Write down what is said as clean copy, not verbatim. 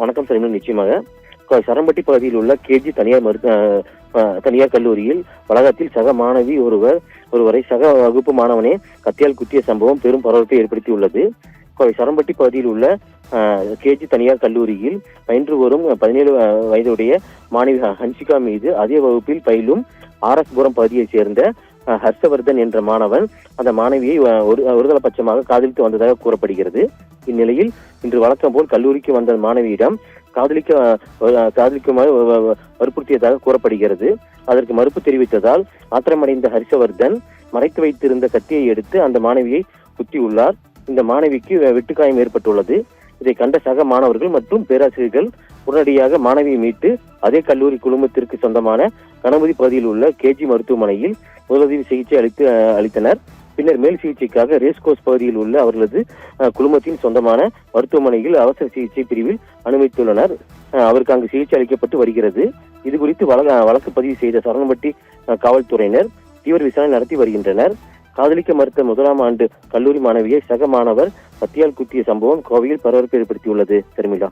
வணக்கம் சரிமல். நிச்சயமாக சரம்பட்டி பகுதியில் உள்ள கேஜி தனியார் கல்லூரியில் வளாகத்தில் சக மாணவி ஒருவரை சக வகுப்பு மாணவனே கத்தியால் குத்திய சம்பவம் பெரும் பரபரப்பை ஏற்படுத்தியுள்ளது. சரம்பட்டி பகுதியில் உள்ள கேஜி தனியார் கல்லூரியில் பயின்று வரும் 17 வயதுடைய மாணவி ஹன்சிகா மீது அதே வகுப்பில் பயிலும் ஆர்எஸ்புரம் பகுதியைச் சேர்ந்த ஹர்ஷவர்தன் என்ற மாணவன் அந்த மாணவியை ஒருதலைபட்சமாக காதலித்து வந்ததாக கூறப்படுகிறது. இந்நிலையில் இன்று வழக்கம் போல் கல்லூரிக்கு வந்த மாணவியிடம் காதலிக்குமாறு வற்புறுத்தியதாக கூறப்படுகிறது. அதற்கு மறுப்பு தெரிவித்ததால் ஆத்திரமடைந்த ஹர்ஷவர்தன் மறைத்து வைத்திருந்த கத்தியை எடுத்து அந்த மாணவியை குத்தியுள்ளார். இந்த மாணவிக்கு வெட்டுக்காயம் ஏற்பட்டுள்ளது. இதை கண்ட சக மாணவர்கள் மற்றும் பேராசிரியர்கள் உடனடியாக மாணவியை மீட்டு அதே கல்லூரி குழுமத்திற்கு சொந்தமான கணபதி பகுதியில் உள்ள கேஜி மருத்துவமனையில் முதலுதவி சிகிச்சை அளித்தனர். பின்னர் மேல் சிகிச்சைக்காக ரேஸ்கோர்ஸ் பகுதியில் உள்ள அவர்களது குழுமத்தின் சொந்தமான மருத்துவமனையில் அவசர சிகிச்சை பிரிவில் அனுமதித்துள்ளனர். அவருக்கு அங்கு சிகிச்சை அளிக்கப்பட்டு வருகிறது. இது குறித்து வழக்கு பதிவு செய்த சரவணம்பட்டி காவல்துறையினர் தீவிர விசாரணை நடத்தி வருகின்றனர். காதலிக்க மறுத்த 1ஆம் ஆண்டு கல்லூரி மாணவியை சக மாணவர் கத்தியால் குத்திய சம்பவம் கோவையில் பரபரப்பு ஏற்படுத்தியுள்ளது. தெரியுமா?